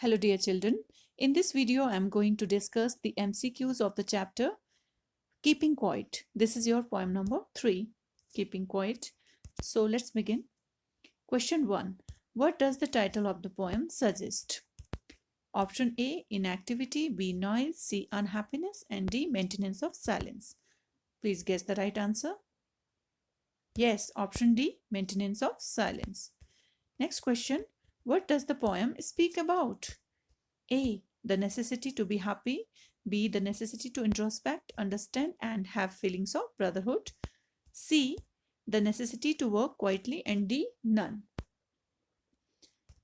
Hello dear children. In this video I am going to discuss the MCQs of the chapter Keeping Quiet. This is your poem number 3, Keeping Quiet. So let's begin. Question 1. What does the title of the poem suggest? Option A, inactivity, B, noise, C, unhappiness, and D, maintenance of silence. Please guess the right answer. Yes, option D, maintenance of silence. Next question. What does the poem speak about? A. The necessity to be happy. B. The necessity to introspect, understand, and have feelings of brotherhood. C. The necessity to work quietly. And D. None.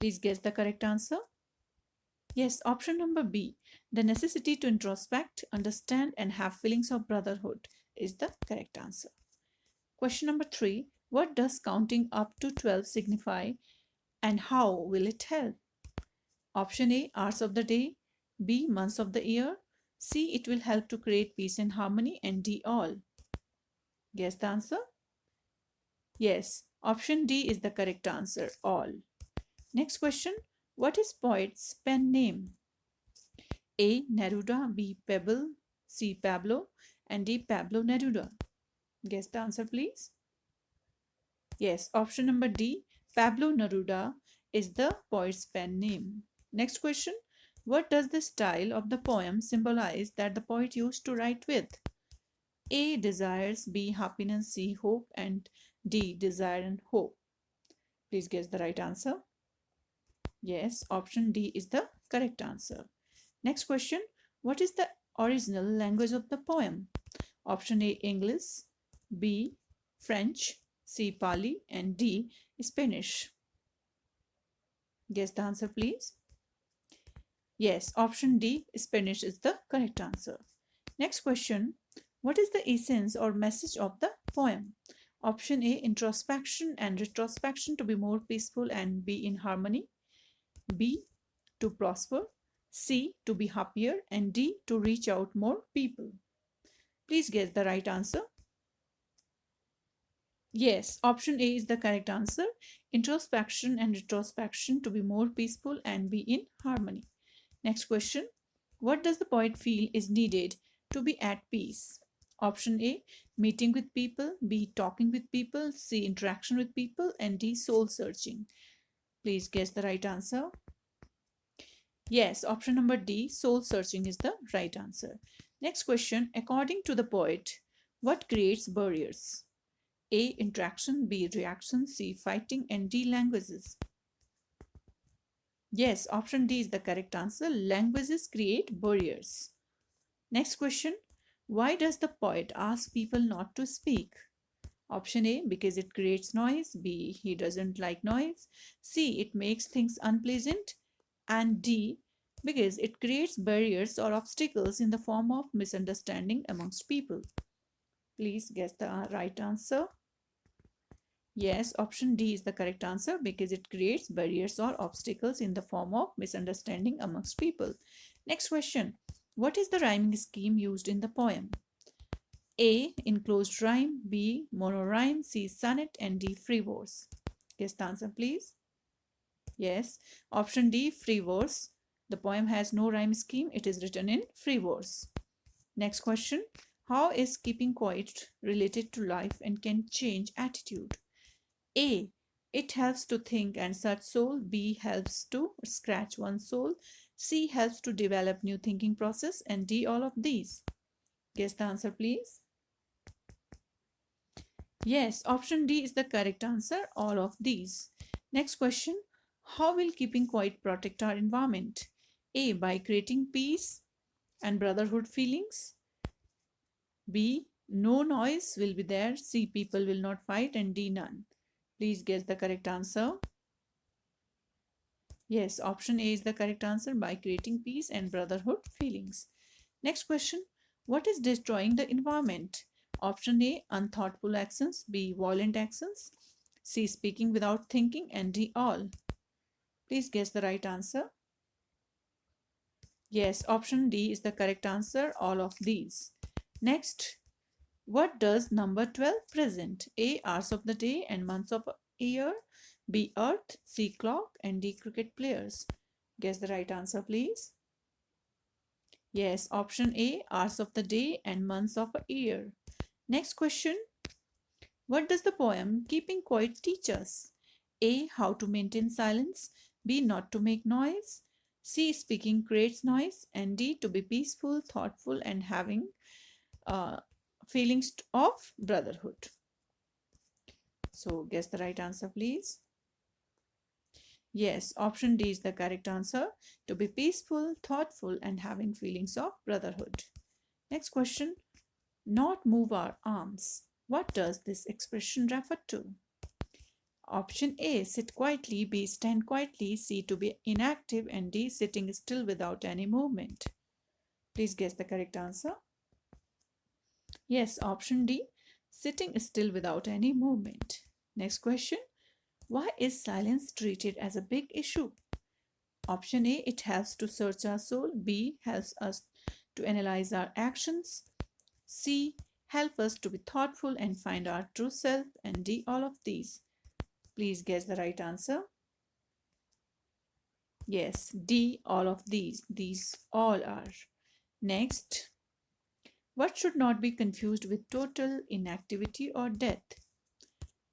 Please guess the correct answer. Yes, option number B. The necessity to introspect, understand, and have feelings of brotherhood is the correct answer. Question number 3. What does counting up to 12 signify and how will it help? Option A, hours of the day. B, months of the year. C, it will help to create peace and harmony. And D, all. Guess the answer? Yes, option D is the correct answer, all. Next question. What is poet's pen name? A, Neruda. B, Pebble. C, Pablo. And D, Pablo Neruda. Guess the answer, please. Yes, option number D, Pablo Neruda is the poet's pen name. Next question. What does the style of the poem symbolize that the poet used to write with? A, desires, B, happiness, C, hope, and D, desire and hope. Please guess the right answer. Yes, option D is the correct answer. Next question. What is the original language of the poem? Option A, English, B, French, C, Pali, and D, Spanish. Guess the answer, please. Yes, option D, Spanish is the correct answer. Next question. What is the essence or message of the poem? Option A, introspection and retrospection to be more peaceful and be in harmony. B, to prosper. C, to be happier. And D, to reach out more people. Please guess the right answer. Yes, option A is the correct answer. Introspection and retrospection to be more peaceful and be in harmony. Next question. What does the poet feel is needed to be at peace? Option A, meeting with people. B, talking with people. C, interaction with people. And D, soul searching. Please guess the right answer. Yes, option number D, soul searching is the right answer. Next question. According to the poet, what creates barriers? A, interaction. B, reaction. C, fighting. And D, languages. Yes, option D is the correct answer. Languages create barriers. Next question. Why does the poet ask people not to speak? Option A, because it creates noise. B, he doesn't like noise. C, it makes things unpleasant. And D, because it creates barriers or obstacles in the form of misunderstanding amongst people. Please guess the right answer. Yes, option D is the correct answer because it creates barriers or obstacles in the form of misunderstanding amongst people. Next question. What is the rhyming scheme used in the poem? A, enclosed rhyme. B, monorhyme. C, sonnet. And D, free verse. Guess the answer, please. Yes, option D, free verse. The poem has no rhyme scheme. It is written in free verse. Next question. How is keeping quiet related to life and can change attitude? A, it helps to think and search soul. B, helps to scratch one's soul. C, helps to develop new thinking process. And D, all of these. Guess the answer, please. Yes, option D is the correct answer, all of these. Next question. How will keeping quiet protect our environment? A, by creating peace and brotherhood feelings. B, no noise will be there. C, people will not fight. And D, none. Please guess the correct answer. Yes, option A is the correct answer, by creating peace and brotherhood feelings. Next question. What is destroying the environment? Option A, unthoughtful actions. B, violent actions. C, speaking without thinking. And D, all. Please guess the right answer. Yes, option D is the correct answer, all of these. Next. What does number 12 present? A, hours of the day and months of a year. B, earth. C, clock. And D, cricket players. Guess the right answer, please. Yes, option A, hours of the day and months of a year. Next question. What does the poem Keeping Quiet teach us? A. How to maintain silence. B. Not to make noise. C. Speaking creates noise. And D. To be peaceful, thoughtful, and having uh, feelings of brotherhood. So, guess the right answer, please. Yes, option D is the correct answer. To be peaceful, thoughtful, and having feelings of brotherhood. Next question. Not move our arms. What does this expression refer to? Option A, sit quietly. B, stand quietly. C, to be inactive. And D, sitting still without any movement. Please guess the correct answer. Yes, option D, sitting still without any movement. Next question. Why is silence treated as a big issue? Option A, it helps to search our soul. B, helps us to analyze our actions. C, help us to be thoughtful and find our true self. And D, all of these. Please guess the right answer. Yes, D, all of these. These all are. Next, what should not be confused with total inactivity or death?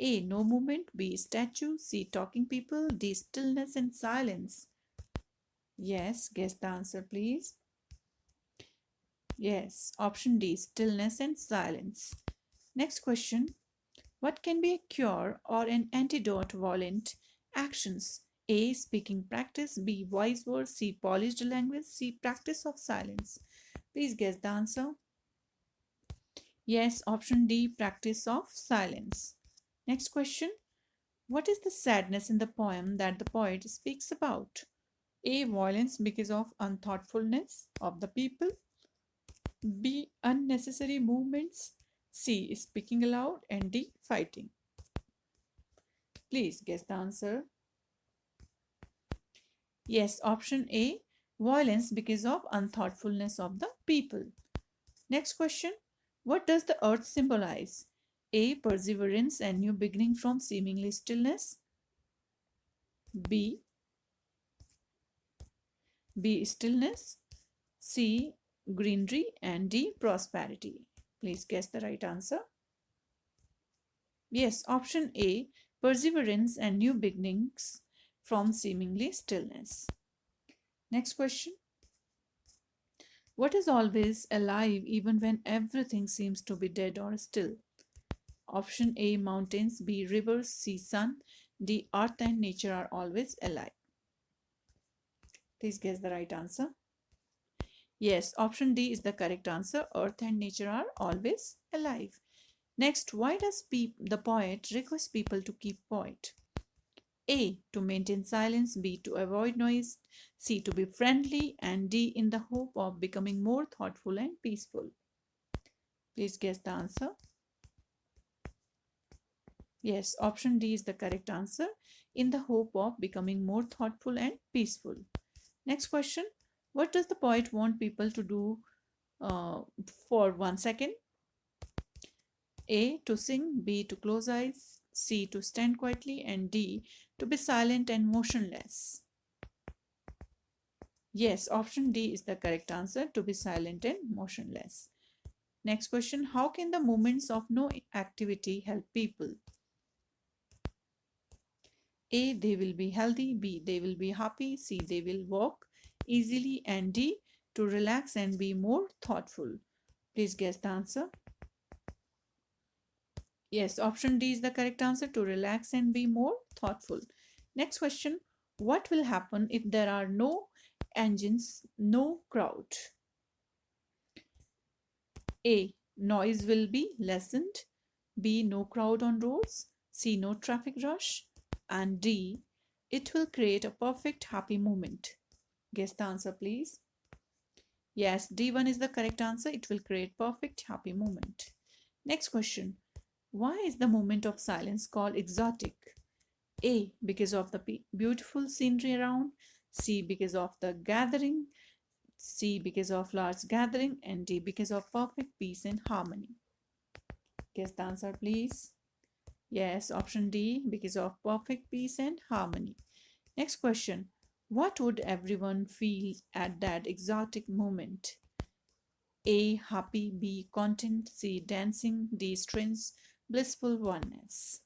A, no movement. B, statue. C, talking people. D, stillness and silence. Yes, guess the answer, please. Yes, option D, stillness and silence. Next question. What can be a cure or an antidote violent actions? A, speaking practice. B, wise words. C, polished language. C, practice of silence. Please guess the answer. Yes, option D, practice of silence. Next question. What is the sadness in the poem that the poet speaks about? A, violence because of unthoughtfulness of the people. B, unnecessary movements. C, speaking aloud. And D, fighting. Please guess the answer. Yes, option A, violence because of unthoughtfulness of the people. Next question. What does the earth symbolize? A, perseverance and new beginning from seemingly stillness. B, stillness. C, greenery. And D, prosperity. Please guess the right answer. Yes, option A, perseverance and new beginnings from seemingly stillness. Next question. What is always alive even when everything seems to be dead or still? Option A, mountains. B, rivers. C, sun. D, earth and nature are always alive. Please guess the right answer. Yes, option D is the correct answer. Earth and nature are always alive. Next, why does the poet request people to keep quiet? A, to maintain silence. B, to avoid noise. C, to be friendly. And D, in the hope of becoming more thoughtful and peaceful. Please guess the answer. Yes, option D is the correct answer. In the hope of becoming more thoughtful and peaceful. Next question. What does the poet want people to do for 1 second? A, to sing. B, to close eyes. C, to stand quietly. And D, to be silent and motionless. Yes, option D is the correct answer. To be silent and motionless. Next question. How can the moments of no activity help people? A, they will be healthy. B, they will be happy. C, they will walk easily. And D, to relax and be more thoughtful. Please guess the answer. Yes, option D is the correct answer. To relax and be more thoughtful. Next question. What will happen if there are no engines, no crowd? A, noise will be lessened. B, no crowd on roads. C, no traffic rush. And D, it will create a perfect happy moment. Guess the answer, please. Yes, D1 is the correct answer. It will create perfect happy moment. Next question. Why is the moment of silence called exotic? A, because of the beautiful scenery around. C, because of the gathering. C, because of large gathering. And D, because of perfect peace and harmony. Guess the answer, please. Yes, option D, because of perfect peace and harmony. Next question. What would everyone feel at that exotic moment? A. Happy. B. Content. C. Dancing. D. Strange. Blissful oneness.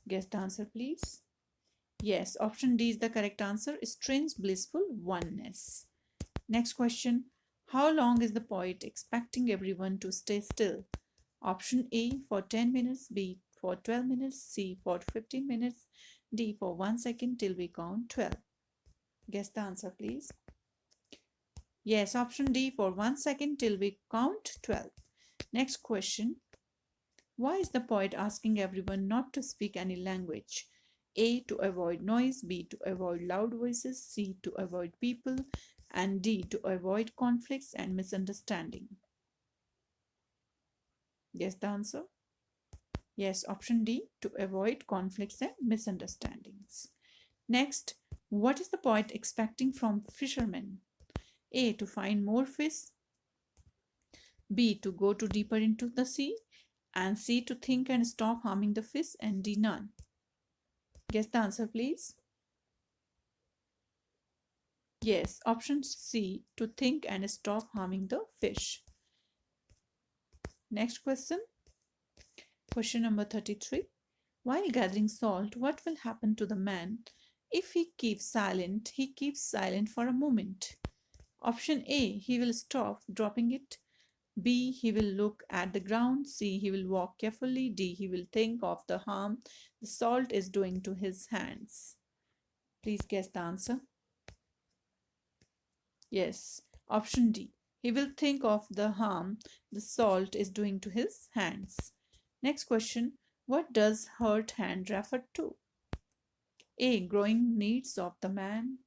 Guess the answer, please. Yes, option D is the correct answer. Strange blissful oneness. Next question. How long is the poet expecting everyone to stay still? Option A for 10 minutes, B for 12 minutes, C for 15 minutes, D for 1 second till we count 12. Guess the answer, please. Yes, option D for 1 second till we count 12. Next question. Why is the poet asking everyone not to speak any language? A. To avoid noise, B. To avoid loud voices, C. To avoid people, and D. To avoid conflicts and misunderstanding. Guess the answer? Yes, option D. To avoid conflicts and misunderstandings. Next, what is the poet expecting from fishermen? A. To find more fish, B. To go to deeper into the sea, and C. To think and stop harming the fish, and D. None. Guess the answer, please. Yes, option C. To think and stop harming the fish. Next question. Question number 33. While gathering salt, what will happen to the man if he keeps silent? He keeps silent for a moment. Option A. He will stop dropping it. B. He will look at the ground. C. He will walk carefully. D. He will think of the harm the salt is doing to his hands. Please guess the answer. Yes, option D. He will think of the harm the salt is doing to his hands. Next question. What does hurt hand refer to? A. Growing needs of the man.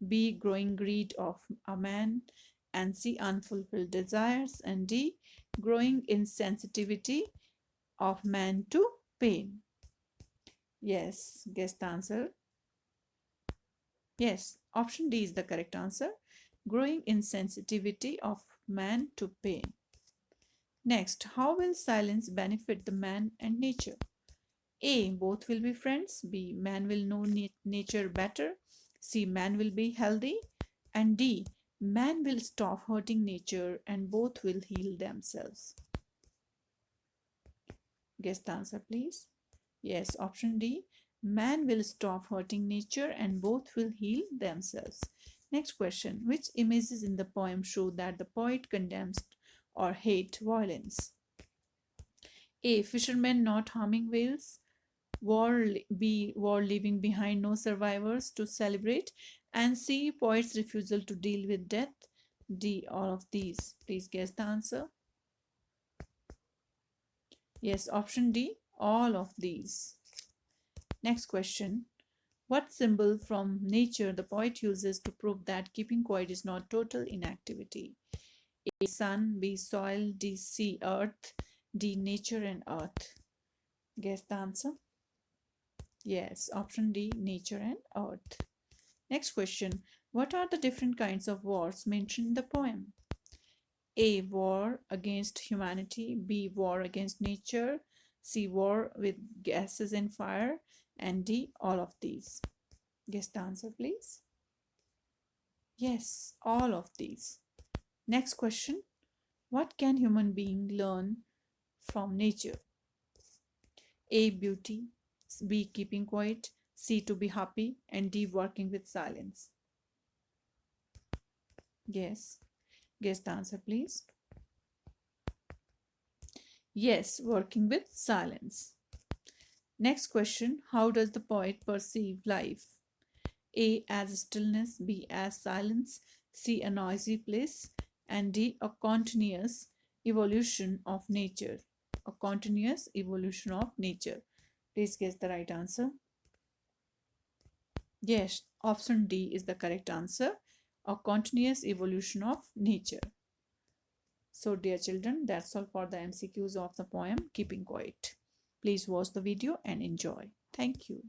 B. Growing greed of a man. And C. Unfulfilled desires. And D. Growing insensitivity of man to pain. Yes, guess the answer. Yes, option D is the correct answer. Growing insensitivity of man to pain. Next, how will silence benefit the man and nature? A. Both will be friends. B. Man will know nature better. C. Man will be healthy. And D. Man will stop hurting nature and both will heal themselves. Guess the answer, please. Yes, option D. Man will stop hurting nature and both will heal themselves. Next question. Which images in the poem show that the poet condemns or hates violence? A. Fishermen not harming whales. B. War leaving behind no survivors to celebrate. And C. Poet's refusal to deal with death. D. All of these. Please guess the answer. Yes, option D. All of these. Next question. What symbol from nature the poet uses to prove that keeping quiet is not total inactivity? A. Sun. B. Soil. D. Sea. Earth. D. Nature and earth. Guess the answer. Yes, option D. Nature and earth. Next question. What are the different kinds of wars mentioned in the poem? A. War against humanity. B. War against nature. C. War with gases and fire. And D. All of these. Guess the answer, please. Yes, all of these. Next question. What can human being learn from nature? A. Beauty. B. Keeping quiet. C. To be happy. And D. Working with silence. Yes. Guess the answer, please. Yes, working with silence. Next question. How does the poet perceive life? A. As stillness. B. As silence. C. A noisy place. And D. A continuous evolution of nature. A continuous evolution of nature. Please guess the right answer. Yes, option D is the correct answer. A continuous evolution of nature. So dear children, that's all for the MCQs of the poem Keeping Quiet. Please watch the video and enjoy. Thank you.